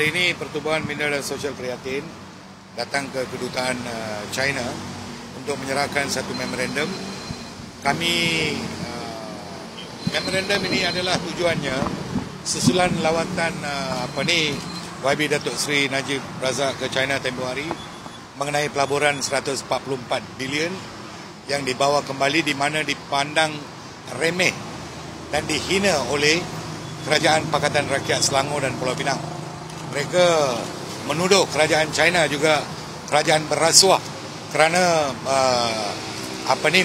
Hari ini Pertubuhan Minda dan Sosial Prihatin datang ke kedutaan China untuk menyerahkan satu memorandum. Memorandum ini adalah tujuannya susulan lawatan YB Datuk Seri Najib Razak ke China tempoh hari mengenai pelaburan 144 bilion yang dibawa kembali di mana dipandang remeh dan dihina oleh Kerajaan Pakatan Rakyat Selangor dan Pulau Pinang. Mereka menuduh kerajaan China juga kerajaan berrasuah kerana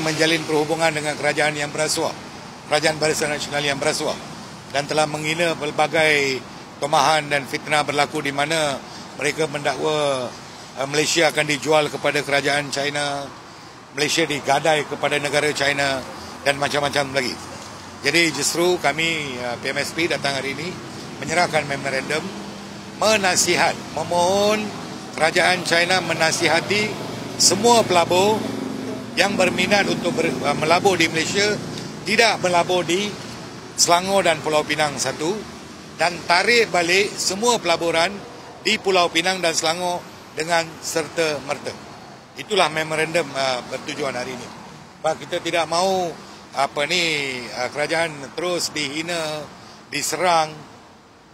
menjalin perhubungan dengan kerajaan yang berrasuah, Kerajaan Barisan Nasional yang berrasuah, dan telah menghina pelbagai tomahan dan fitnah berlaku di mana mereka mendakwa Malaysia akan dijual kepada kerajaan China, Malaysia digadai kepada negara China dan macam-macam lagi. Jadi justru kami PMSP datang hari ini menyerahkan memorandum memohon kerajaan China menasihati semua pelabur yang berminat untuk melabur di Malaysia tidak melabur di Selangor dan Pulau Pinang satu, dan tarik balik semua pelaburan di Pulau Pinang dan Selangor dengan serta-merta. Itulah memorandum bertujuan hari ini. Sebab kita tidak mahu kerajaan terus dihina, diserang,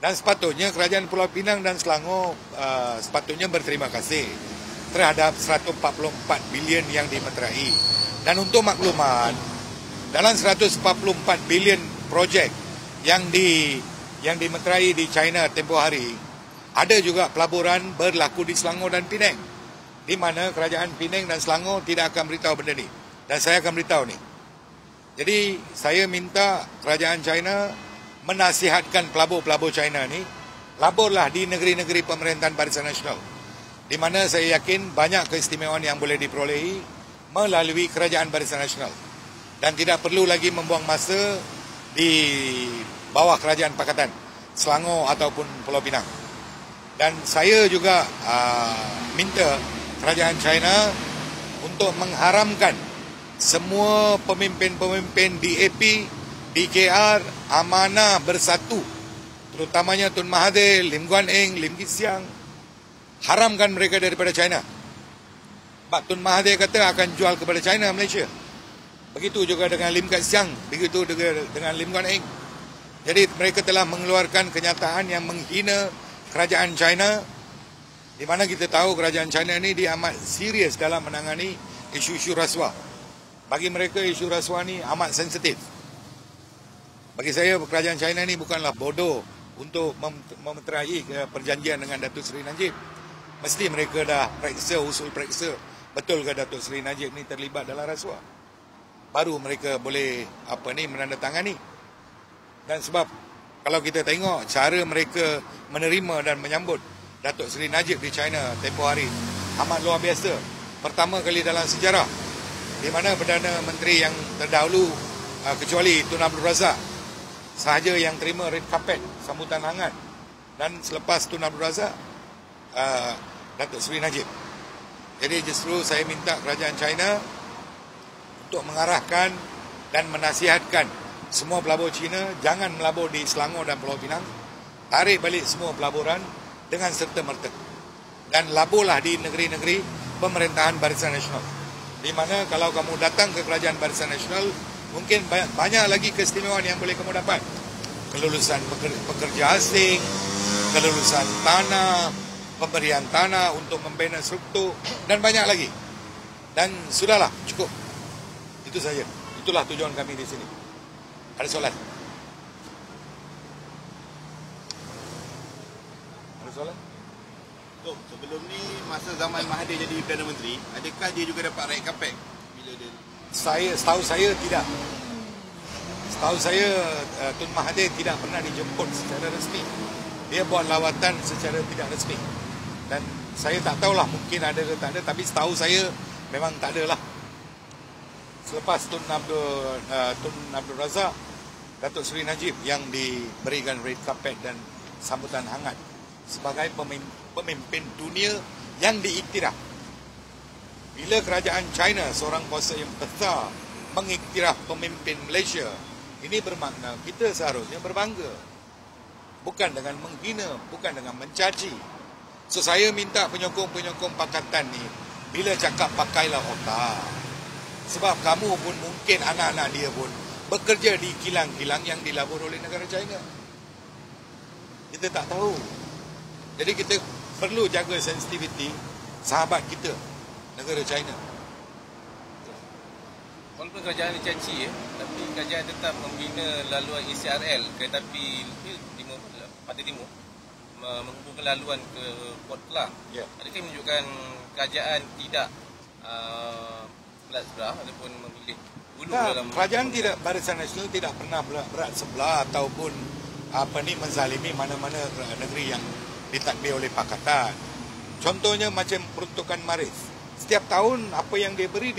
dan sepatutnya kerajaan Pulau Pinang dan Selangor sepatutnya berterima kasih terhadap 144 bilion yang dimeterai. Dan untuk makluman, dalam 144 bilion projek yang dimeterai di China tempoh hari, ada juga pelaburan berlaku di Selangor dan Penang, di mana kerajaan Penang dan Selangor tidak akan beritahu benda ni, dan saya akan beritahu ni. Jadi saya minta kerajaan China menasihatkan pelabur-pelabur China ni, laburlah di negeri-negeri pemerintahan Barisan Nasional, di mana saya yakin banyak keistimewaan yang boleh diperolehi melalui kerajaan Barisan Nasional, dan tidak perlu lagi membuang masa di bawah kerajaan Pakatan Selangor ataupun Pulau Pinang. Dan saya juga minta kerajaan China untuk mengharamkan semua pemimpin-pemimpin DAP, DKR, Amanah Bersatu, terutamanya Tun Mahathir, Lim Guan Eng, Lim Kit Siang, haramkan mereka daripada China. Pak Tun Mahathir kata akan jual kepada China Malaysia. Begitu juga dengan Lim Kit Siang, begitu juga dengan Lim Guan Eng. Jadi mereka telah mengeluarkan kenyataan yang menghina kerajaan China, di mana kita tahu kerajaan China ini dia amat serius dalam menangani isu-isu rasuah. Bagi mereka isu rasuah ni amat sensitif. Bagi saya kerajaan China ni bukanlah bodoh untuk memeterai perjanjian dengan Datuk Seri Najib. Mesti mereka dah usul periksa betul ke Datuk Seri Najib ni terlibat dalam rasuah, baru mereka boleh menandatangani. Dan sebab kalau kita tengok cara mereka menerima dan menyambut Datuk Seri Najib di China tempoh hari amat luar biasa. Pertama kali dalam sejarah, di mana Perdana Menteri yang terdahulu kecuali Tun Abdul Razak sahaja yang terima red carpet, sambutan hangat, dan selepas Tun Abdul Razak Datuk Seri Najib. Jadi justru saya minta kerajaan China untuk mengarahkan dan menasihatkan semua pelabur Cina jangan melabur di Selangor dan Pulau Pinang, tarik balik semua pelaburan dengan serta-merta, dan laburlah di negeri-negeri pemerintahan Barisan Nasional, di mana kalau kamu datang ke kerajaan Barisan Nasional, mungkin banyak lagi keistimewaan yang boleh kamu dapat. Kelulusan pekerja asing, kelulusan tanah, pemberian tanah untuk membina struktur, dan banyak lagi. Dan sudahlah, cukup. Itu saja. Itulah tujuan kami di sini. Ada soalan? Ada soalan? Tok, sebelum ni masa zaman Mahathir jadi Perdana Menteri, adakah dia juga dapat red carpet bila dia? Setahu saya tidak. Setahu saya Tun Mahathir tidak pernah dijemput secara resmi. Dia buat lawatan secara tidak resmi. Dan saya tak tahulah, mungkin ada ke tak ada, tapi setahu saya memang tak ada lah. Selepas Tun Abdul Razak, Datuk Seri Najib yang diberikan red carpet dan sambutan hangat sebagai pemimpin dunia yang diiktiraf. Bila kerajaan China, seorang kuasa yang besar, mengiktiraf pemimpin Malaysia, ini bermakna kita seharusnya berbangga. bukan dengan menghina, bukan dengan mencaci. So saya minta penyokong-penyokong pakatan ni, bila cakap pakailah otak. Sebab kamu pun mungkin anak-anak dia pun bekerja di kilang-kilang yang dilabur oleh negara China. Kita tak tahu. Jadi kita perlu jaga sensitiviti sahabat kita, negara China. Walaupun kerajaan dicaci, tapi kerajaan tetap membina laluan ECRL, kereta api Pantai Timur, menghubungkan laluan ke Port Klang. Yeah. Adakah menunjukkan kerajaan tidak berat sebelah ataupun memilih hulu dalam kerajaan tidak, Barisan Nasional tidak pernah berat sebelah ataupun menzalimi mana-mana negeri yang ditadbir oleh pakatan. Contohnya macam peruntukan Maris. Setiap tahun apa yang dia beri.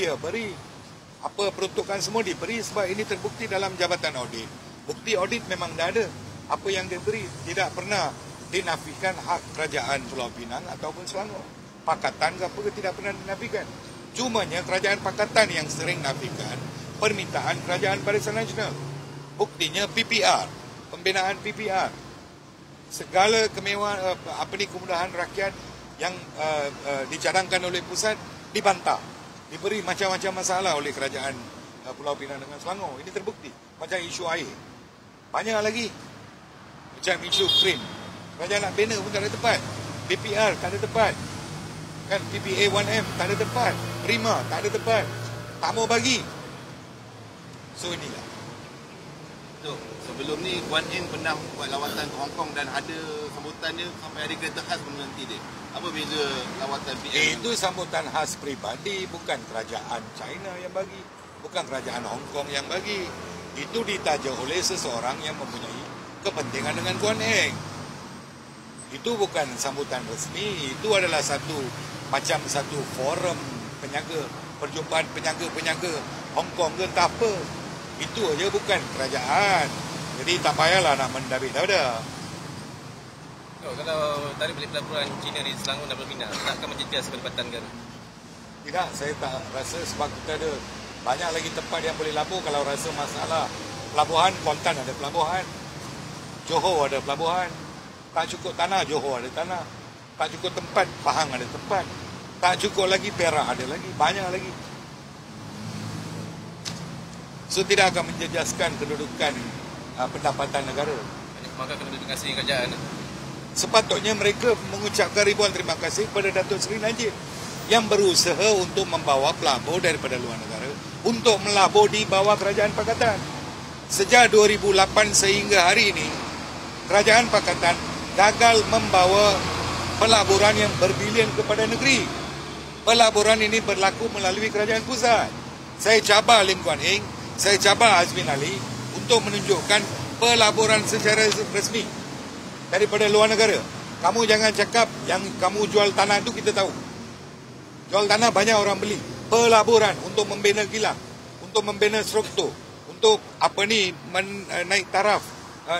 Apa peruntukan semua diberi sebab ini terbukti dalam jabatan audit. Bukti audit memang dah ada. Apa yang dia beri tidak pernah dinafikan hak kerajaan Pulau Pinang ataupun Selangor. Pakatan ke apa ke tidak pernah dinafikan. Cumanya kerajaan pakatan yang sering nafikan permintaan kerajaan Barisan Nasional. Buktinya PPR, pembinaan PPR. Segala kemewahan kemudahan rakyat yang dicadangkan oleh pusat dibantah. Diberi macam-macam masalah oleh kerajaan Pulau Pinang dengan Selangor. Ini terbukti. Macam isu air. Banyak lagi. Macam isu krim. Kerajaan nak bina pun tak ada tempat. PPR tak ada tempat. Kan PPA 1M tak ada tempat. Prima tak ada tempat. Tak mau bagi. So inilah. So, sebelum ni Kuan Yin pernah buat lawatan ke Hong Kong dan ada sambutan dia sampai ada kereta khas menanti dia. Apa beza lawatan PM? Itu sambutan khas peribadi, bukan kerajaan China yang bagi, bukan kerajaan Hong Kong yang bagi. Itu ditaja oleh seseorang yang mempunyai kepentingan dengan Kuan Yin. Itu bukan sambutan resmi, itu adalah satu forum penyaga, perjumpaan penyaga-penyaga Hong Kong ke entah apa. Itu aja, bukan kerajaan. Jadi tak payahlah nak mendabik dada. Kalau tarik balik pelaburan China di Selangor dan Pulau Pinang, takkan menjejas pendapatan negara? Tidak, saya tak rasa sebab kita ada banyak lagi tempat yang boleh labur. Kalau rasa masalah pelabuhan, Kuantan ada pelabuhan, Johor ada pelabuhan. Tak cukup tanah, Johor ada tanah. Tak cukup tempat, Pahang ada tempat. Tak cukup lagi, Perak ada lagi. Banyak lagi. So tidak akan menjejaskan kedudukan pendapatan negara. Maka kena terima kasih kerajaan. Sepatutnya mereka mengucapkan ribuan terima kasih kepada Datuk Seri Najib yang berusaha untuk membawa pelabur daripada luar negara untuk melabur di bawah kerajaan pakatan. Sejak 2008 sehingga hari ini, kerajaan pakatan gagal membawa pelaburan yang berbilion kepada negeri. Pelaburan ini berlaku melalui kerajaan pusat. Saya cabar Lim Kuan Yin, saya cabar Azmin Ali untuk menunjukkan pelaburan secara resmi daripada luar negara. Kamu jangan cakap yang kamu jual tanah itu, kita tahu. Jual tanah banyak orang beli. Pelaburan untuk membina kilang, untuk membina struktur, untuk naik taraf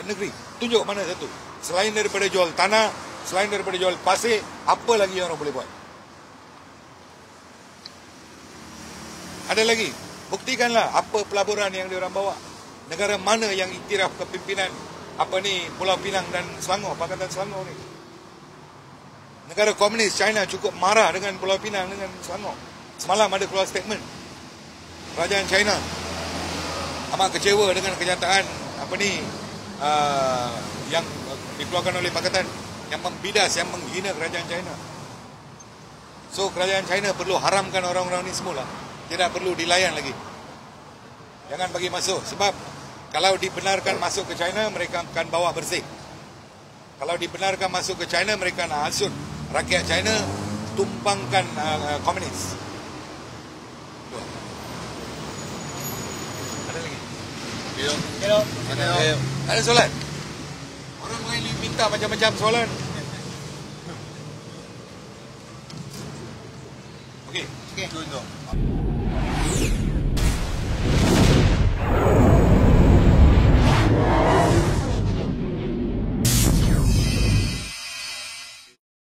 negeri. Tunjuk mana satu. Selain daripada jual tanah, selain daripada jual pasir, apa lagi yang orang boleh buat? Ada lagi. Buktikanlah apa pelaburan yang diorang bawa. Negara mana yang iktiraf kepimpinan Pulau Pinang dan Selangor, Pakatan Selangor ni. Negara komunis China cukup marah dengan Pulau Pinang dengan Selangor. Semalam ada keluar statement. Kerajaan China amat kecewa dengan kenyataan yang dikeluarkan oleh Pakatan, yang membidas, yang menghina kerajaan China. So kerajaan China perlu haramkan orang-orang ni semula. Tidak perlu dilayan lagi. Jangan bagi masuk. Sebab kalau dibenarkan masuk ke China, mereka akan bawa bersih. Kalau dibenarkan masuk ke China, mereka nak hasut rakyat China, tumpangkan komunis. Ada lagi? Hello. Ada soalan? Orang lain minta macam-macam soalan. Okey. Okey.